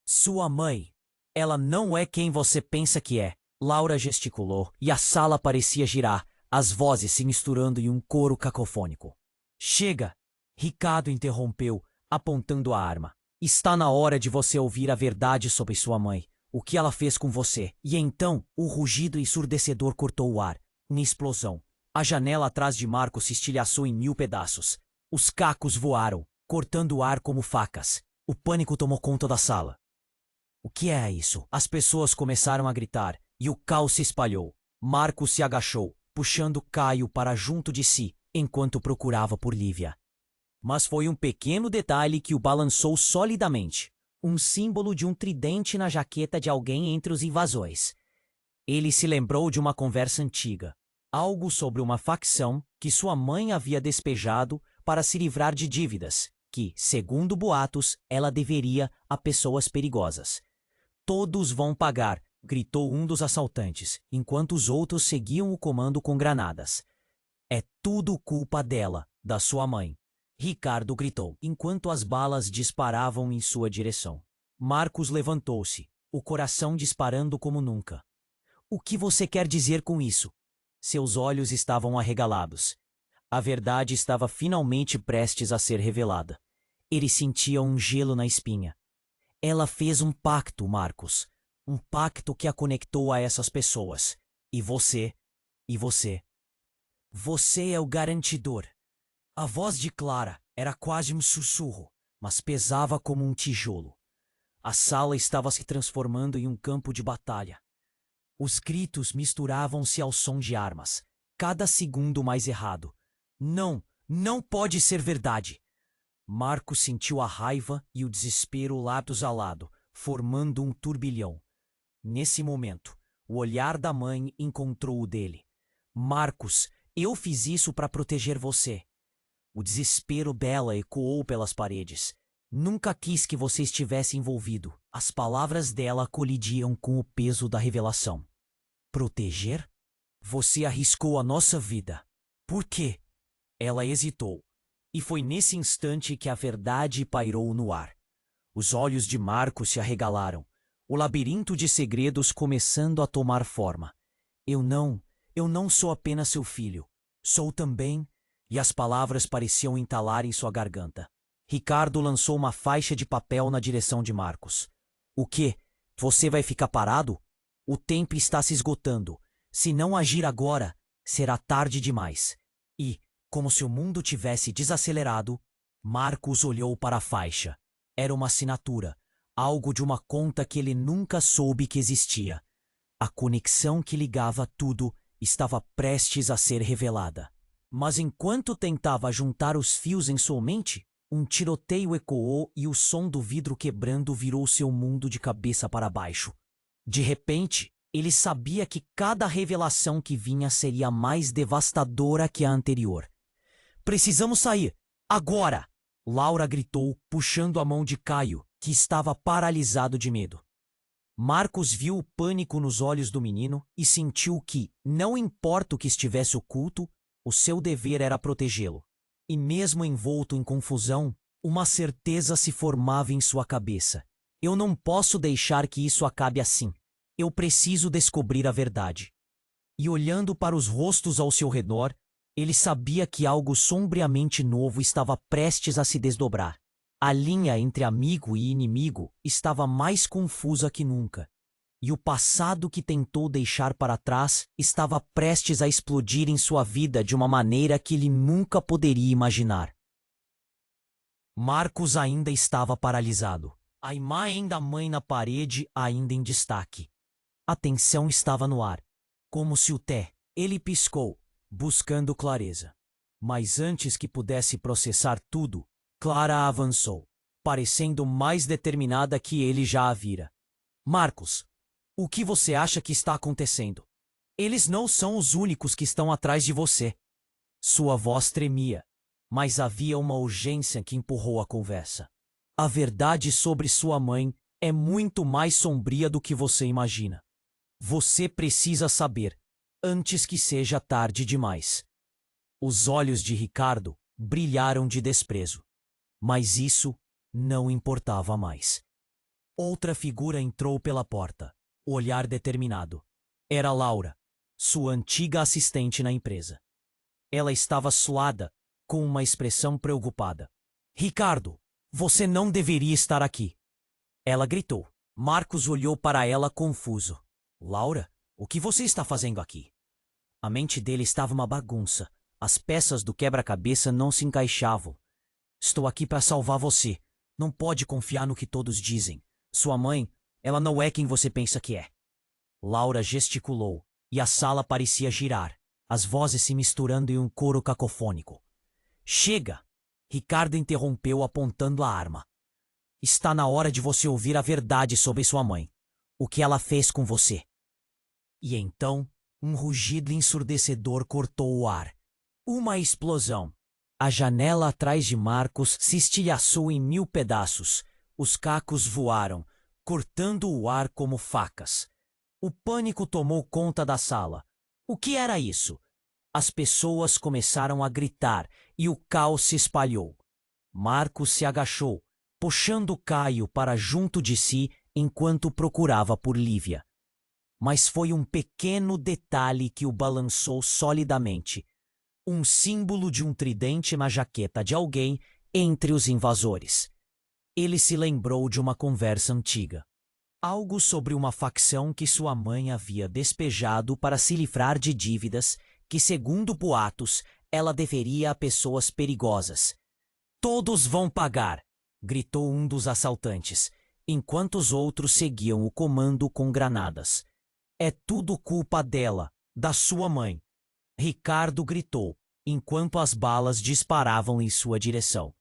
Sua mãe. Ela não é quem você pensa que é. Laura gesticulou e a sala parecia girar, as vozes se misturando em um coro cacofônico. Chega! Ricardo interrompeu, apontando a arma. Está na hora de você ouvir a verdade sobre sua mãe. O que ela fez com você. E então, o rugido ensurdecedor cortou o ar. Uma explosão. A janela atrás de Marcos se estilhaçou em 1000 pedaços. Os cacos voaram, cortando o ar como facas. O pânico tomou conta da sala. O que é isso? As pessoas começaram a gritar, e o caos se espalhou. Marcos se agachou, puxando Caio para junto de si, enquanto procurava por Lívia. Mas foi um pequeno detalhe que o balançou solidamente. Um símbolo de um tridente na jaqueta de alguém entre os invasores. Ele se lembrou de uma conversa antiga. Algo sobre uma facção que sua mãe havia despejado para se livrar de dívidas, que, segundo boatos, ela deveria a pessoas perigosas. Todos vão pagar, gritou um dos assaltantes, enquanto os outros seguiam o comando com granadas. É tudo culpa dela, da sua mãe. Ricardo gritou, enquanto as balas disparavam em sua direção. Marcos levantou-se, o coração disparando como nunca. O que você quer dizer com isso? Seus olhos estavam arregalados. A verdade estava finalmente prestes a ser revelada. Ele sentia um gelo na espinha. Ela fez um pacto, Marcos. Um pacto que a conectou a essas pessoas. E você. Você é o garantidor. A voz de Clara era quase um sussurro, mas pesava como um tijolo. A sala estava se transformando em um campo de batalha. Os gritos misturavam-se ao som de armas, cada segundo mais errado. Não pode ser verdade! Marcos sentiu a raiva e o desespero lados a lado, formando um turbilhão. Nesse momento, o olhar da mãe encontrou o dele. Marcos, eu fiz isso para proteger você. O desespero dela ecoou pelas paredes. Nunca quis que você estivesse envolvido. As palavras dela colidiam com o peso da revelação. Proteger? Você arriscou a nossa vida. Por quê? Ela hesitou. E foi nesse instante que a verdade pairou no ar. Os olhos de Marcos se arregalaram. O labirinto de segredos começando a tomar forma. Eu não sou apenas seu filho. Sou também... E as palavras pareciam entalar em sua garganta. Ricardo lançou uma faixa de papel na direção de Marcos. O quê? Você vai ficar parado? O tempo está se esgotando. Se não agir agora, será tarde demais. E, como se o mundo tivesse desacelerado, Marcos olhou para a faixa. Era uma assinatura, algo de uma conta que ele nunca soube que existia. A conexão que ligava tudo estava prestes a ser revelada. Mas enquanto tentava juntar os fios em sua mente, um tiroteio ecoou e o som do vidro quebrando virou seu mundo de cabeça para baixo. De repente, ele sabia que cada revelação que vinha seria mais devastadora que a anterior. Precisamos sair! Agora! Laura gritou, puxando a mão de Caio, que estava paralisado de medo. Marcos viu o pânico nos olhos do menino e sentiu que, não importa o que estivesse oculto, o seu dever era protegê-lo. E mesmo envolto em confusão, uma certeza se formava em sua cabeça. Eu não posso deixar que isso acabe assim. Eu preciso descobrir a verdade. E olhando para os rostos ao seu redor, ele sabia que algo sombriamente novo estava prestes a se desdobrar. A linha entre amigo e inimigo estava mais confusa que nunca. E o passado que tentou deixar para trás estava prestes a explodir em sua vida de uma maneira que ele nunca poderia imaginar. Marcos ainda estava paralisado. A imagem da mãe na parede ainda em destaque. A tensão estava no ar, como se ele piscou, buscando clareza. Mas antes que pudesse processar tudo, Clara avançou, parecendo mais determinada que ele já a vira. Marcos, o que você acha que está acontecendo? Eles não são os únicos que estão atrás de você. Sua voz tremia, Mas havia uma urgência que empurrou a conversa. A verdade sobre sua mãe é muito mais sombria do que você imagina. Você precisa saber, antes que seja tarde demais. Os olhos de Ricardo brilharam de desprezo. Mas isso não importava mais. Outra figura entrou pela porta, olhar determinado. Era Laura, sua antiga assistente na empresa. Ela estava suada, com uma expressão preocupada. Ricardo, você não deveria estar aqui. Ela gritou. Marcos olhou para ela confuso. Laura, o que você está fazendo aqui? A mente dele estava uma bagunça. As peças do quebra-cabeça não se encaixavam. Estou aqui para salvar você. Não pode confiar no que todos dizem. Sua mãe, ela não é quem você pensa que é. Laura gesticulou, e a sala parecia girar, as vozes se misturando em um coro cacofônico. Chega! Ricardo interrompeu apontando a arma. Está na hora de você ouvir a verdade sobre sua mãe. O que ela fez com você. E então, um rugido ensurdecedor cortou o ar. Uma explosão. A janela atrás de Marcos se estilhaçou em 1000 pedaços. Os cacos voaram, cortando o ar como facas. O pânico tomou conta da sala. O que era isso? As pessoas começaram a gritar e o caos se espalhou. Marcos se agachou, puxando Caio para junto de si enquanto procurava por Lívia. Mas foi um pequeno detalhe que o balançou solidamente. Um símbolo de um tridente na jaqueta de alguém entre os invasores. Ele se lembrou de uma conversa antiga. Algo sobre uma facção que sua mãe havia despejado para se livrar de dívidas que, segundo boatos, ela deveria a pessoas perigosas. Todos vão pagar! Gritou um dos assaltantes, enquanto os outros seguiam o comando com granadas. É tudo culpa dela, da sua mãe. Ricardo gritou, enquanto as balas disparavam em sua direção.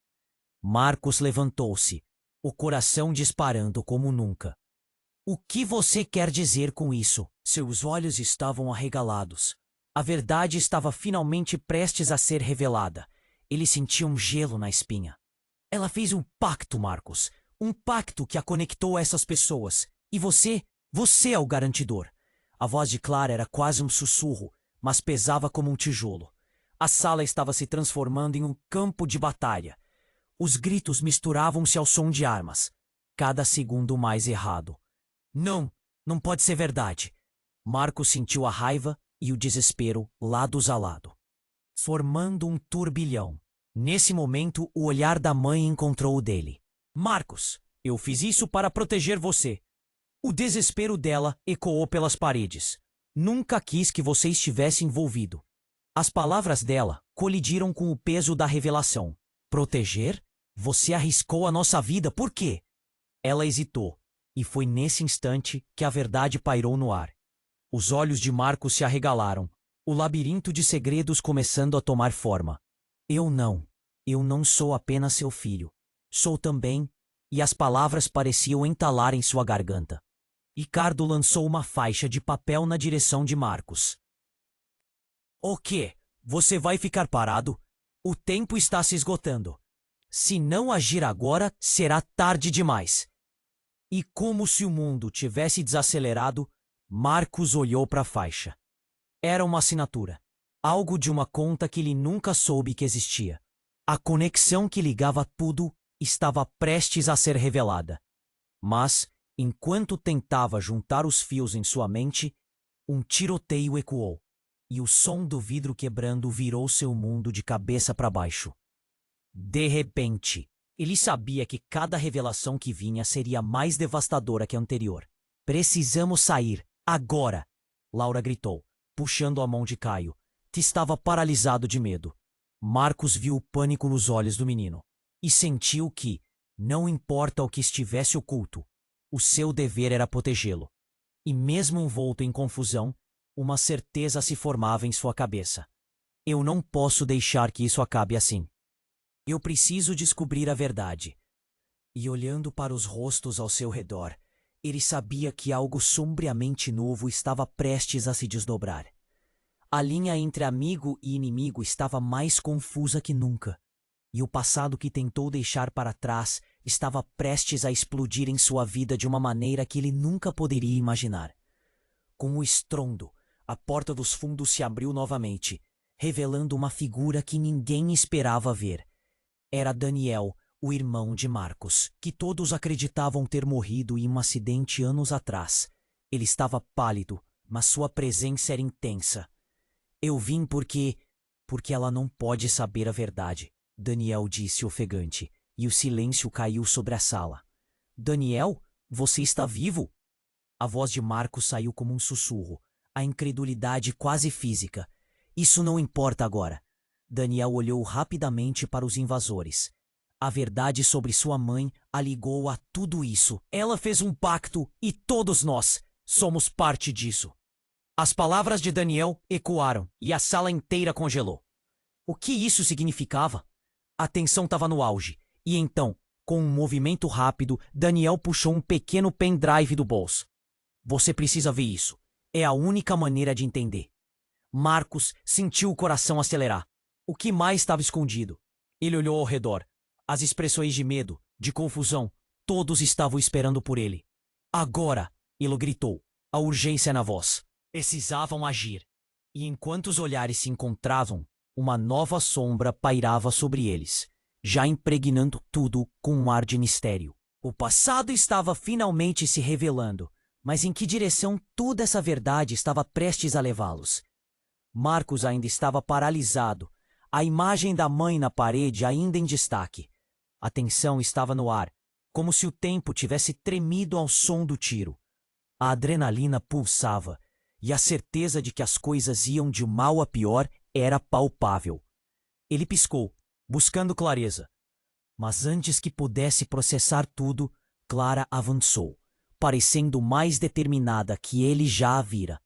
Marcos levantou-se, o coração disparando como nunca. O que você quer dizer com isso? Seus olhos estavam arregalados. A verdade estava finalmente prestes a ser revelada. Ele sentia um gelo na espinha. Ela fez um pacto, Marcos. Um pacto que a conectou a essas pessoas. E você é o garantidor. A voz de Clara era quase um sussurro, mas pesava como um tijolo. A sala estava se transformando em um campo de batalha. Os gritos misturavam-se ao som de armas, cada segundo mais errado. Não pode ser verdade. Marcos sentiu a raiva e o desespero lados a lado, formando um turbilhão. Nesse momento, o olhar da mãe encontrou o dele. Marcos, eu fiz isso para proteger você. O desespero dela ecoou pelas paredes. Nunca quis que você estivesse envolvido. As palavras dela colidiram com o peso da revelação. Proteger? Você arriscou a nossa vida, por quê? Ela hesitou, e foi nesse instante que a verdade pairou no ar. Os olhos de Marcos se arregalaram, o labirinto de segredos começando a tomar forma. Eu não sou apenas seu filho. Sou também, e as palavras pareciam entalar em sua garganta. Ricardo lançou uma faixa de papel na direção de Marcos. O quê? Você vai ficar parado? O tempo está se esgotando. Se não agir agora, será tarde demais. E como se o mundo tivesse desacelerado, Marcos olhou para a faixa. Era uma assinatura. Algo de uma conta que ele nunca soube que existia. A conexão que ligava tudo estava prestes a ser revelada. Mas, enquanto tentava juntar os fios em sua mente, um tiroteio ecoou, e o som do vidro quebrando virou seu mundo de cabeça para baixo. De repente, ele sabia que cada revelação que vinha seria mais devastadora que a anterior. Precisamos sair, agora! Laura gritou, puxando a mão de Caio, que estava paralisado de medo. Marcos viu o pânico nos olhos do menino e sentiu que, não importa o que estivesse oculto, o seu dever era protegê-lo. E mesmo envolto em confusão, uma certeza se formava em sua cabeça. Eu não posso deixar que isso acabe assim. Eu preciso descobrir a verdade. E olhando para os rostos ao seu redor, ele sabia que algo sombriamente novo estava prestes a se desdobrar. A linha entre amigo e inimigo estava mais confusa que nunca. E o passado que tentou deixar para trás estava prestes a explodir em sua vida de uma maneira que ele nunca poderia imaginar. Com um estrondo, a porta dos fundos se abriu novamente, revelando uma figura que ninguém esperava ver. Era Daniel, o irmão de Marcos, que todos acreditavam ter morrido em um acidente anos atrás. Ele estava pálido, mas sua presença era intensa. Eu vim porque ela não pode saber a verdade, Daniel disse ofegante, e o silêncio caiu sobre a sala. Daniel, você está vivo? A voz de Marcos saiu como um sussurro, a incredulidade quase física. Isso não importa agora. Daniel olhou rapidamente para os invasores. A verdade sobre sua mãe a ligou a tudo isso. Ela fez um pacto e todos nós somos parte disso. As palavras de Daniel ecoaram e a sala inteira congelou. O que isso significava? A tensão estava no auge, e então, com um movimento rápido, Daniel puxou um pequeno pendrive do bolso. Você precisa ver isso. É a única maneira de entender. Marcos sentiu o coração acelerar. O que mais estava escondido? Ele olhou ao redor. As expressões de medo, de confusão, todos estavam esperando por ele. Agora, ele gritou, a urgência na voz. Precisavam agir. E enquanto os olhares se encontravam, uma nova sombra pairava sobre eles, já impregnando tudo com um ar de mistério. O passado estava finalmente se revelando, mas em que direção toda essa verdade estava prestes a levá-los? Marcos ainda estava paralisado, a imagem da mãe na parede ainda em destaque. A tensão estava no ar, como se o tempo tivesse tremido ao som do tiro. A adrenalina pulsava, e a certeza de que as coisas iam de mal a pior era palpável. Ele piscou, buscando clareza. Mas antes que pudesse processar tudo, Clara avançou, parecendo mais determinada que ele já a vira.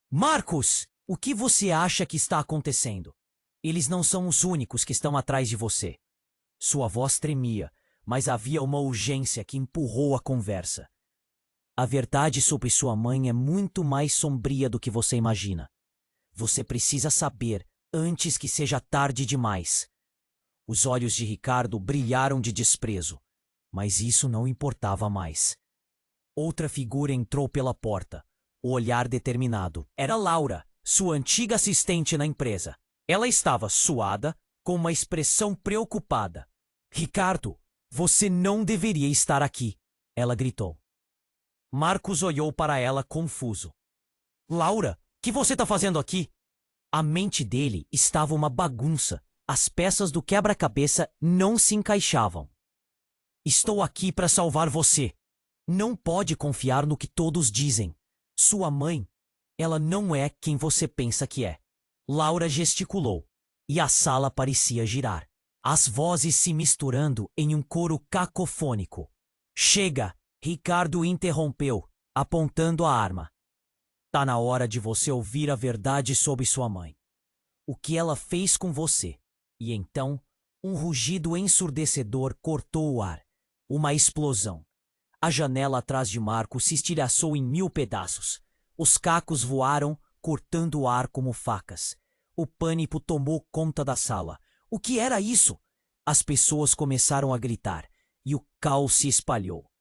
Marcos, o que você acha que está acontecendo? Eles não são os únicos que estão atrás de você. Sua voz tremia, mas havia uma urgência que empurrou a conversa. A verdade sobre sua mãe é muito mais sombria do que você imagina. Você precisa saber antes que seja tarde demais. Os olhos de Ricardo brilharam de desprezo, mas isso não importava mais. Outra figura entrou pela porta, o olhar determinado. Era Laura, sua antiga assistente na empresa. Ela estava suada, com uma expressão preocupada. Ricardo, você não deveria estar aqui, ela gritou. Marcos olhou para ela confuso. Laura, o que você está fazendo aqui? A mente dele estava uma bagunça. As peças do quebra-cabeça não se encaixavam. Estou aqui para salvar você. Não pode confiar no que todos dizem. Sua mãe, ela não é quem você pensa que é. Laura gesticulou, e a sala parecia girar. As vozes se misturando em um coro cacofônico. Chega! Ricardo interrompeu, apontando a arma. Tá na hora de você ouvir a verdade sobre sua mãe. O que ela fez com você. E então, um rugido ensurdecedor cortou o ar. Uma explosão. A janela atrás de Marco se estilhaçou em 1000 pedaços. Os cacos voaram, cortando o ar como facas. O pânico tomou conta da sala. O que era isso? As pessoas começaram a gritar, e o caos se espalhou.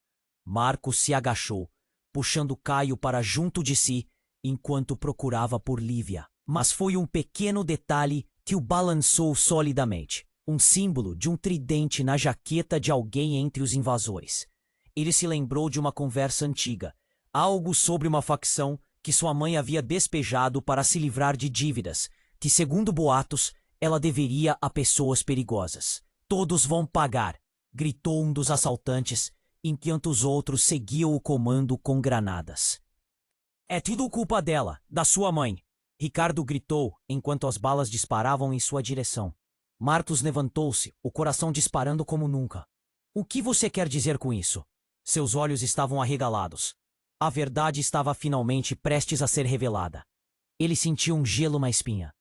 Marcos se agachou, puxando Caio para junto de si, enquanto procurava por Lívia. Mas foi um pequeno detalhe que o balançou solidamente. Um símbolo de um tridente na jaqueta de alguém entre os invasores. Ele se lembrou de uma conversa antiga, algo sobre uma facção que sua mãe havia despejado para se livrar de dívidas, que, segundo boatos, ela deveria a pessoas perigosas. Todos vão pagar, gritou um dos assaltantes, enquanto os outros seguiam o comando com granadas. É tudo culpa dela, da sua mãe, Ricardo gritou enquanto as balas disparavam em sua direção. Marcos levantou-se, o coração disparando como nunca. O que você quer dizer com isso? Seus olhos estavam arregalados. A verdade estava finalmente prestes a ser revelada. Ele sentiu um gelo na espinha.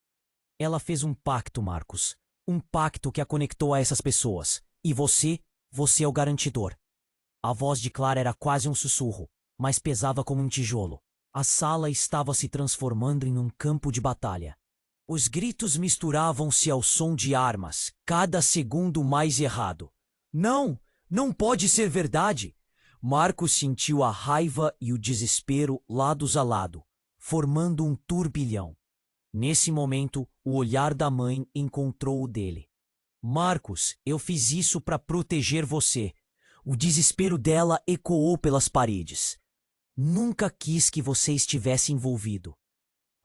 Ela fez um pacto, Marcos. Um pacto que a conectou a essas pessoas. E você é o garantidor. A voz de Clara era quase um sussurro, mas pesava como um tijolo. A sala estava se transformando em um campo de batalha. Os gritos misturavam-se ao som de armas, cada segundo mais errado. Não, não pode ser verdade! Marcos sentiu a raiva e o desespero lados a lado, formando um turbilhão. Nesse momento, o olhar da mãe encontrou o dele. Marcos, eu fiz isso para proteger você. O desespero dela ecoou pelas paredes. Nunca quis que você estivesse envolvido.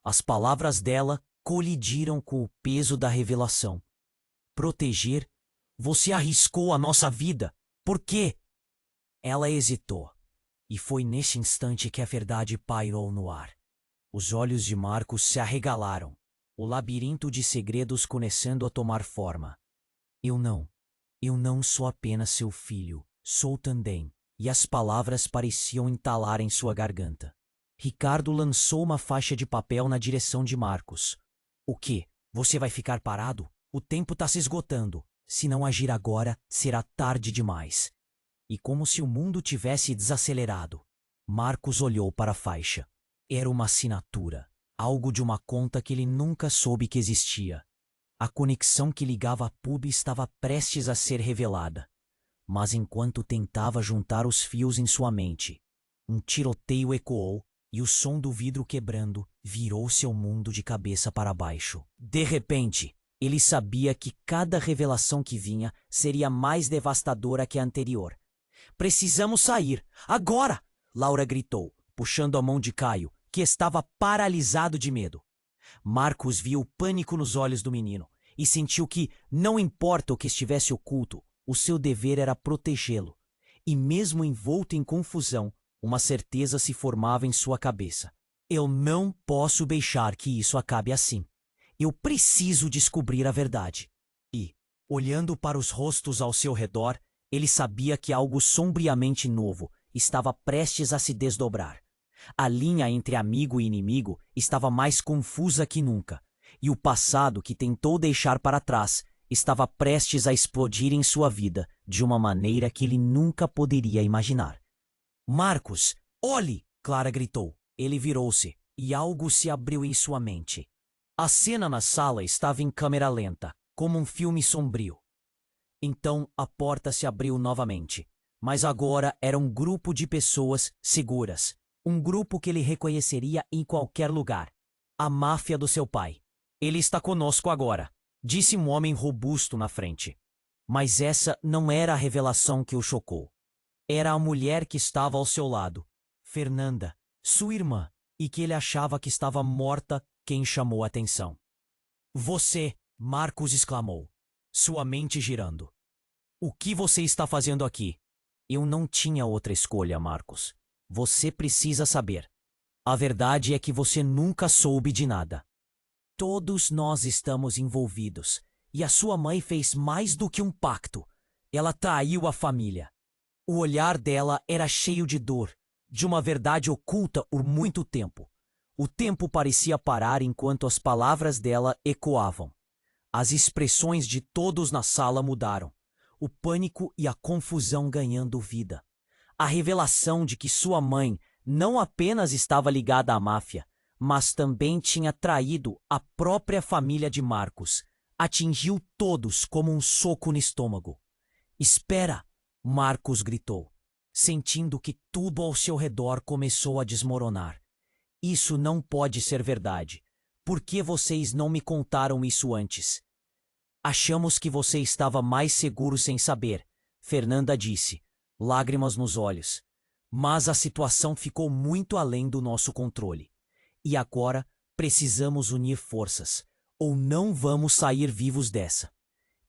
As palavras dela colidiram com o peso da revelação. Proteger? Você arriscou a nossa vida. Por quê? Ela hesitou. E foi nesse instante que a verdade pairou no ar. Os olhos de Marcos se arregalaram, o labirinto de segredos começando a tomar forma. Eu não sou apenas seu filho, sou também. E as palavras pareciam entalar em sua garganta. Ricardo lançou uma faixa de papel na direção de Marcos. O quê? Você vai ficar parado? O tempo está se esgotando. Se não agir agora, será tarde demais. E como se o mundo tivesse desacelerado, Marcos olhou para a faixa. Era uma assinatura, algo de uma conta que ele nunca soube que existia. A conexão que ligava a pub estava prestes a ser revelada. Mas enquanto tentava juntar os fios em sua mente, um tiroteio ecoou e o som do vidro quebrando virou seu mundo de cabeça para baixo. De repente, ele sabia que cada revelação que vinha seria mais devastadora que a anterior. Precisamos sair, agora! Laura gritou, puxando a mão de Caio, que estava paralisado de medo. Marcos viu o pânico nos olhos do menino e sentiu que, não importa o que estivesse oculto, o seu dever era protegê-lo. E mesmo envolto em confusão, uma certeza se formava em sua cabeça. Eu não posso deixar que isso acabe assim. Eu preciso descobrir a verdade. E, olhando para os rostos ao seu redor, ele sabia que algo sombriamente novo estava prestes a se desdobrar. A linha entre amigo e inimigo estava mais confusa que nunca, e o passado que tentou deixar para trás estava prestes a explodir em sua vida de uma maneira que ele nunca poderia imaginar. Marcos, olhe! Clara gritou. Ele virou-se, e algo se abriu em sua mente. A cena na sala estava em câmera lenta, como um filme sombrio. Então a porta se abriu novamente, mas agora era um grupo de pessoas seguras, um grupo que ele reconheceria em qualquer lugar. A máfia do seu pai. Ele está conosco agora, disse um homem robusto na frente. Mas essa não era a revelação que o chocou. Era a mulher que estava ao seu lado, Fernanda, sua irmã, e que ele achava que estava morta, quem chamou a atenção. Você, Marcos exclamou, sua mente girando. O que você está fazendo aqui? Eu não tinha outra escolha, Marcos. Você precisa saber. A verdade é que você nunca soube de nada. Todos nós estamos envolvidos, e a sua mãe fez mais do que um pacto. Ela traiu a família. O olhar dela era cheio de dor, de uma verdade oculta por muito tempo. O tempo parecia parar enquanto as palavras dela ecoavam. As expressões de todos na sala mudaram, o pânico e a confusão ganhando vida. A revelação de que sua mãe não apenas estava ligada à máfia, mas também tinha traído a própria família de Marcos, atingiu todos como um soco no estômago. Espera! Marcos gritou, sentindo que tudo ao seu redor começou a desmoronar. Isso não pode ser verdade. Por que vocês não me contaram isso antes? Achamos que você estava mais seguro sem saber, Fernanda disse, lágrimas nos olhos. Mas a situação ficou muito além do nosso controle. E agora precisamos unir forças, ou não vamos sair vivos dessa.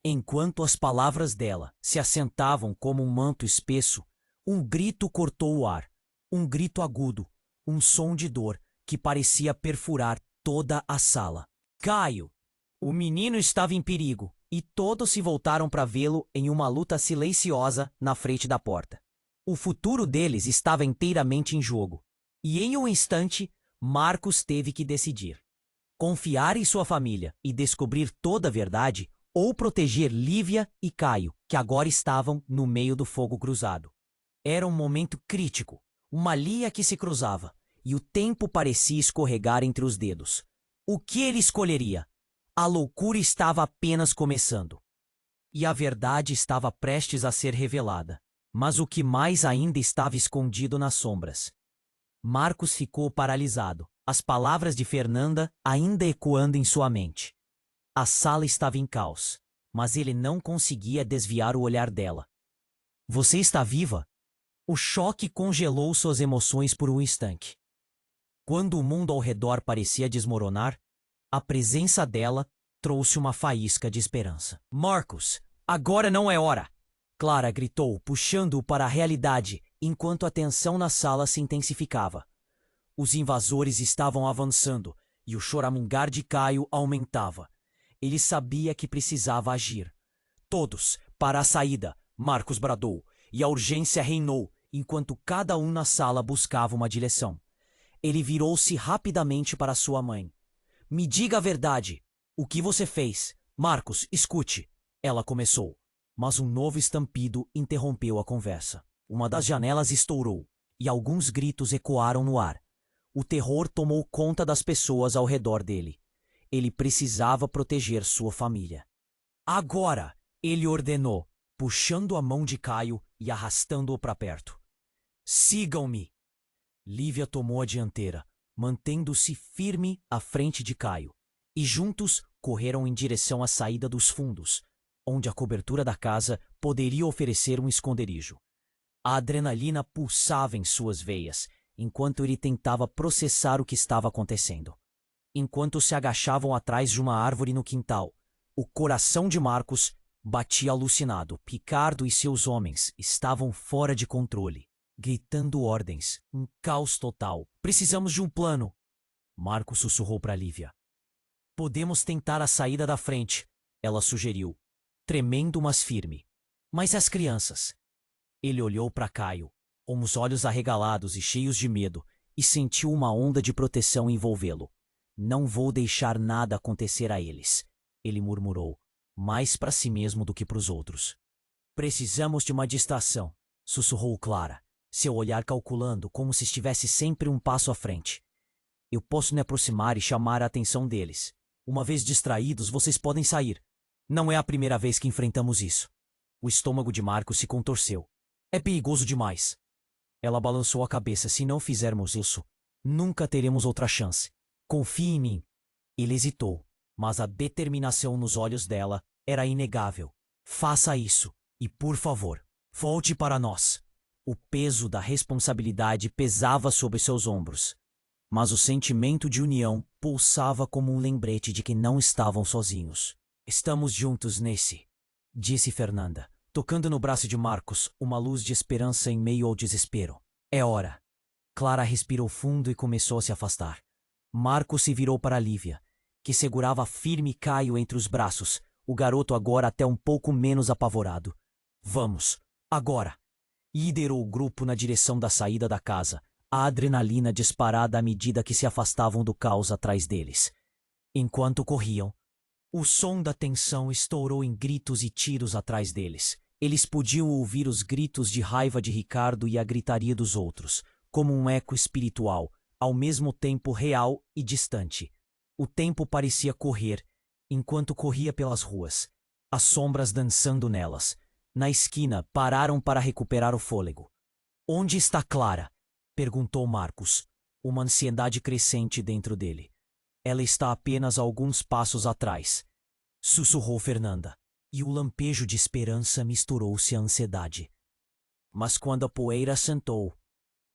Enquanto as palavras dela se assentavam como um manto espesso, um grito cortou o ar, um grito agudo, um som de dor que parecia perfurar toda a sala. Caio! O menino estava em perigo, e todos se voltaram para vê-lo em uma luta silenciosa na frente da porta. O futuro deles estava inteiramente em jogo, e em um instante, Marcos teve que decidir. Confiar em sua família e descobrir toda a verdade, ou proteger Lívia e Caio, que agora estavam no meio do fogo cruzado. Era um momento crítico, uma linha que se cruzava, e o tempo parecia escorregar entre os dedos. O que ele escolheria? A loucura estava apenas começando. E a verdade estava prestes a ser revelada. Mas o que mais ainda estava escondido nas sombras. Marcos ficou paralisado, as palavras de Fernanda ainda ecoando em sua mente. A sala estava em caos, mas ele não conseguia desviar o olhar dela. Você está viva? O choque congelou suas emoções por um instante. Quando o mundo ao redor parecia desmoronar, a presença dela trouxe uma faísca de esperança. Marcos, agora não é hora! Clara gritou, puxando-o para a realidade, enquanto a tensão na sala se intensificava. Os invasores estavam avançando, e o choramungar de Caio aumentava. Ele sabia que precisava agir. Todos, para a saída, Marcos bradou, e a urgência reinou, enquanto cada um na sala buscava uma direção. Ele virou-se rapidamente para sua mãe. Me diga a verdade. O que você fez? Marcos, escute. Ela começou. Mas um novo estampido interrompeu a conversa. Uma das janelas estourou, e alguns gritos ecoaram no ar. O terror tomou conta das pessoas ao redor dele. Ele precisava proteger sua família. Agora! Ele ordenou, puxando a mão de Caio e arrastando-o para perto. Sigam-me! Lívia tomou a dianteira, mantendo-se firme à frente de Caio, e juntos correram em direção à saída dos fundos, onde a cobertura da casa poderia oferecer um esconderijo. A adrenalina pulsava em suas veias, enquanto ele tentava processar o que estava acontecendo. Enquanto se agachavam atrás de uma árvore no quintal, o coração de Marcos batia alucinado. Picardo e seus homens estavam fora de controle, gritando ordens. Um caos total. Precisamos de um plano. Marcos sussurrou para Lívia. Podemos tentar a saída da frente, ela sugeriu, tremendo, mas firme. Mas as crianças? Ele olhou para Caio, com os olhos arregalados e cheios de medo, e sentiu uma onda de proteção envolvê-lo. Não vou deixar nada acontecer a eles, ele murmurou, mais para si mesmo do que para os outros. Precisamos de uma distração, sussurrou Clara, seu olhar calculando como se estivesse sempre um passo à frente. Eu posso me aproximar e chamar a atenção deles. Uma vez distraídos, vocês podem sair. Não é a primeira vez que enfrentamos isso. O estômago de Marcos se contorceu. É perigoso demais. Ela balançou a cabeça. Se não fizermos isso, nunca teremos outra chance. Confie em mim. Ele hesitou, mas a determinação nos olhos dela era inegável. Faça isso. E, por favor, volte para nós. O peso da responsabilidade pesava sobre seus ombros. Mas o sentimento de união pulsava como um lembrete de que não estavam sozinhos. Estamos juntos nesse, disse Fernanda, tocando no braço de Marcos, uma luz de esperança em meio ao desespero. É hora. Clara respirou fundo e começou a se afastar. Marcos se virou para Lívia, que segurava firme Caio entre os braços, o garoto agora até um pouco menos apavorado. Vamos, agora! Liderou o grupo na direção da saída da casa, a adrenalina disparada à medida que se afastavam do caos atrás deles. Enquanto corriam, o som da tensão estourou em gritos e tiros atrás deles. Eles podiam ouvir os gritos de raiva de Ricardo e a gritaria dos outros, como um eco espiritual, ao mesmo tempo real e distante. O tempo parecia correr, enquanto corria pelas ruas, as sombras dançando nelas. Na esquina, pararam para recuperar o fôlego. Onde está Clara? Perguntou Marcos, uma ansiedade crescente dentro dele. Ela está apenas a alguns passos atrás, sussurrou Fernanda, e o lampejo de esperança misturou-se à ansiedade. Mas quando a poeira assentou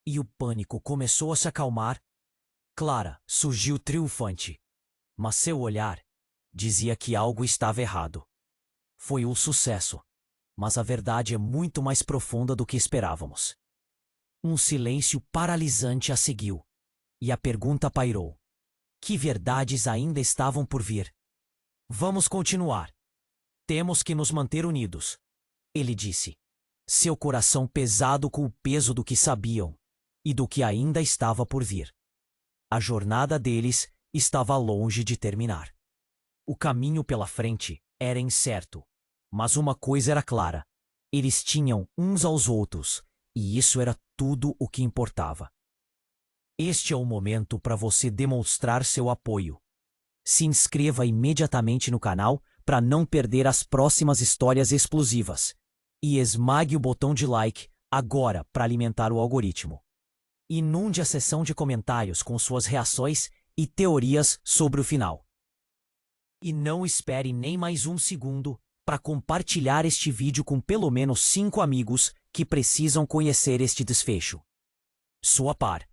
e o pânico começou a se acalmar, Clara surgiu triunfante. Mas seu olhar dizia que algo estava errado. Foi um sucesso, mas a verdade é muito mais profunda do que esperávamos. Um silêncio paralisante a seguiu, e a pergunta pairou. Que verdades ainda estavam por vir? Vamos continuar. Temos que nos manter unidos, ele disse, seu coração pesado com o peso do que sabiam e do que ainda estava por vir. A jornada deles estava longe de terminar. O caminho pela frente era incerto, mas uma coisa era clara. Eles tinham uns aos outros, e isso era tudo o que importava. Este é o momento para você demonstrar seu apoio, Se inscreva imediatamente no canal para não perder as próximas histórias explosivas. E esmague o botão de like agora para alimentar o algoritmo. Inunde a seção de comentários com suas reações e teorias sobre o final. E não espere nem mais um segundo para compartilhar este vídeo com pelo menos 5 amigos que precisam conhecer este desfecho. Sou a par.